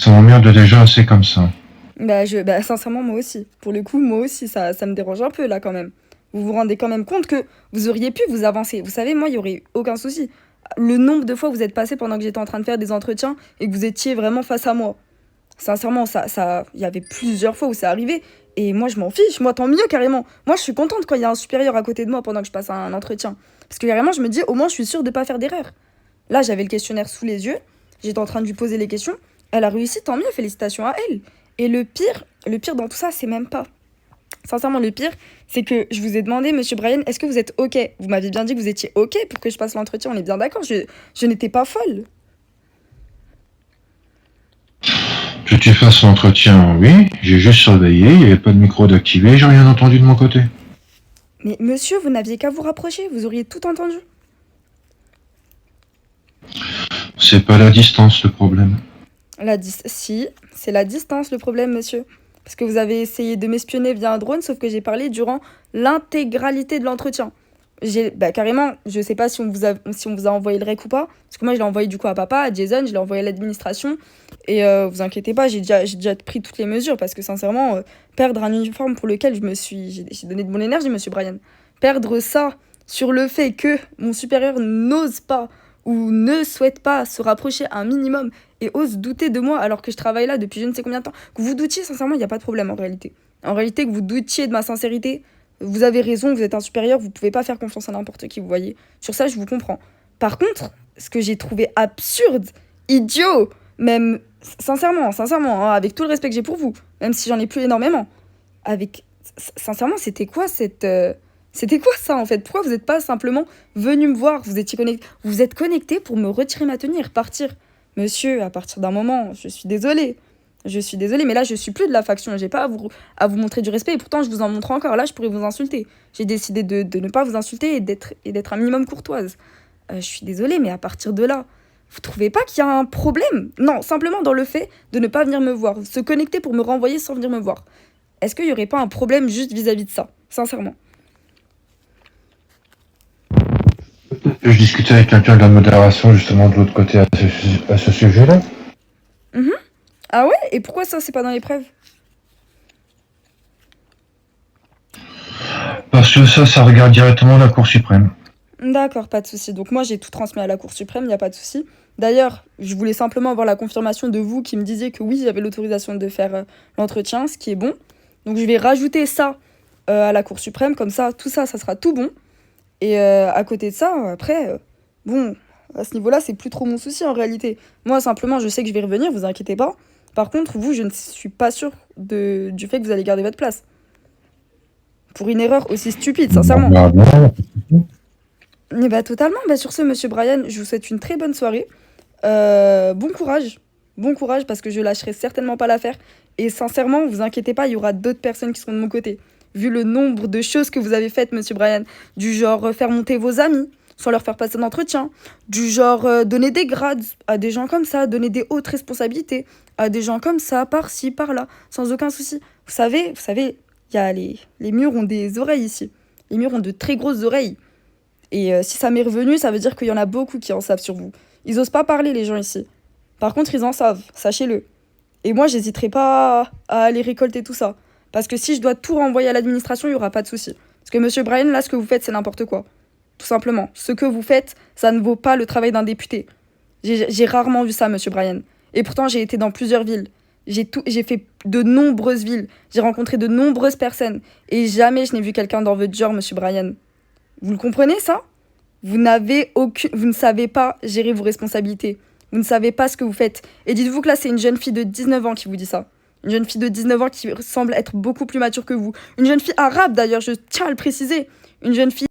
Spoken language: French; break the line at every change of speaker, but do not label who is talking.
Ça m'emmerde déjà assez comme ça.
Bah, sincèrement, moi aussi. Pour le coup, moi aussi, ça me dérange un peu, là, quand même. Vous vous rendez quand même compte que vous auriez pu vous avancer. Vous savez, moi, il y aurait eu aucun souci. Le nombre de fois où vous êtes passé pendant que j'étais en train de faire des entretiens et que vous étiez vraiment face à moi. Sincèrement, il y avait plusieurs fois où c'est arrivé. Et moi, je m'en fiche. Moi, tant mieux, carrément. Moi, je suis contente quand il y a un supérieur à côté de moi pendant que je passe un entretien. Parce que carrément, je me dis, au moins, je suis sûre de pas faire d'erreur. Là, j'avais le questionnaire sous les yeux. J'étais en train de lui poser les questions. Elle a réussi, tant mieux, félicitations à elle. Et le pire dans tout ça, c'est même pas. Sincèrement, le pire, c'est que je vous ai demandé, monsieur Brian, est-ce que vous êtes OK? Vous m'avez bien dit que vous étiez OK pour que je passe l'entretien, on est bien d'accord, je n'étais pas folle.
Que tu fasses l'entretien, oui. J'ai juste surveillé, il n'y avait pas de micro d'activé, j'ai rien entendu de mon côté.
Mais monsieur, vous n'aviez qu'à vous rapprocher, vous auriez tout entendu.
C'est pas la distance le problème.
Si, c'est la distance le problème, monsieur. Parce que vous avez essayé de m'espionner via un drone, sauf que j'ai parlé durant l'intégralité de l'entretien. Carrément, je sais pas si on vous a envoyé le rec ou pas, parce que moi je l'ai envoyé du coup à papa, à Jason, je l'ai envoyé à l'administration, et vous inquiétez pas, j'ai déjà pris toutes les mesures, parce que sincèrement, perdre un uniforme pour lequel j'ai donné de mon énergie, monsieur Brian, perdre ça sur le fait que mon supérieur n'ose pas ou ne souhaite pas se rapprocher un minimum et ose douter de moi alors que je travaille là depuis je ne sais combien de temps. Que vous doutiez, sincèrement, il n'y a pas de problème en réalité. En réalité, que vous doutiez de ma sincérité, vous avez raison, vous êtes un supérieur, vous pouvez pas faire confiance à n'importe qui, vous voyez. Sur ça, je vous comprends. Par contre, ce que j'ai trouvé absurde, idiot, même sincèrement, hein, avec tout le respect que j'ai pour vous, même si j'en ai plus énormément, avec sincèrement, c'était quoi ça en fait? Pourquoi vous n'êtes pas simplement venu me voir? Vous êtes connecté pour me retirer ma tenue et repartir. Monsieur, à partir d'un moment, je suis désolée. Je suis désolée, mais là, je suis plus de la faction. J'ai pas à vous montrer du respect. Et pourtant, je vous en montre encore. Là, je pourrais vous insulter. J'ai décidé de ne pas vous insulter et d'être un minimum courtoise. Je suis désolée, mais à partir de là, vous trouvez pas qu'il y a un problème? Non, simplement dans le fait de ne pas venir me voir. Se connecter pour me renvoyer sans venir me voir. Est-ce qu'il y aurait pas un problème juste vis-à-vis de ça? Sincèrement.
Je discutais avec quelqu'un de la modération justement de l'autre côté à ce sujet-là.
Mhm. Ah ouais? Et pourquoi ça, c'est pas dans les preuves?
Parce que ça regarde directement la Cour suprême.
D'accord, pas de souci. Donc moi, j'ai tout transmis à la Cour suprême, il n'y a pas de souci. D'ailleurs, je voulais simplement avoir la confirmation de vous qui me disiez que oui, j'avais l'autorisation de faire l'entretien, ce qui est bon. Donc je vais rajouter ça à la Cour suprême, comme ça, tout ça, ça sera tout bon. Et à côté de ça, après, bon, à ce niveau-là, c'est plus trop mon souci en réalité. Moi, simplement, je sais que je vais revenir, vous inquiétez pas. Par contre, vous, je ne suis pas sûre du fait que vous allez garder votre place. Pour une erreur aussi stupide, sincèrement. Et bah totalement, bah sur ce, monsieur Brian, je vous souhaite une très bonne soirée. Bon courage. Bon courage parce que je lâcherai certainement pas l'affaire. Et sincèrement, vous inquiétez pas, il y aura d'autres personnes qui seront de mon côté. Vu le nombre de choses que vous avez faites, monsieur Brian, du genre faire monter vos amis, sans leur faire passer d'entretien, du genre donner des grades à des gens comme ça, donner des hautes responsabilités à des gens comme ça, par-ci, par-là, sans aucun souci. Vous savez, il y a les murs ont des oreilles ici. Les murs ont de très grosses oreilles. Et si ça m'est revenu, ça veut dire qu'il y en a beaucoup qui en savent sur vous. Ils osent pas parler, les gens ici. Par contre, ils en savent, sachez-le. Et moi, j'hésiterai pas à aller récolter tout ça. Parce que si je dois tout renvoyer à l'administration, il y aura pas de souci. Parce que monsieur Brian, là, ce que vous faites, c'est n'importe quoi. Tout simplement. Ce que vous faites, ça ne vaut pas le travail d'un député. J'ai rarement vu ça, monsieur Brian. Et pourtant, j'ai été dans plusieurs villes. J'ai fait de nombreuses villes. J'ai rencontré de nombreuses personnes. Et jamais je n'ai vu quelqu'un dans votre genre, monsieur Brian. Vous le comprenez, ça? Vous ne savez pas gérer vos responsabilités. Vous ne savez pas ce que vous faites. Et dites-vous que là, c'est une jeune fille de 19 ans qui vous dit ça. Une jeune fille de 19 ans qui semble être beaucoup plus mature que vous. Une jeune fille arabe, d'ailleurs, je tiens à le préciser. Une jeune fille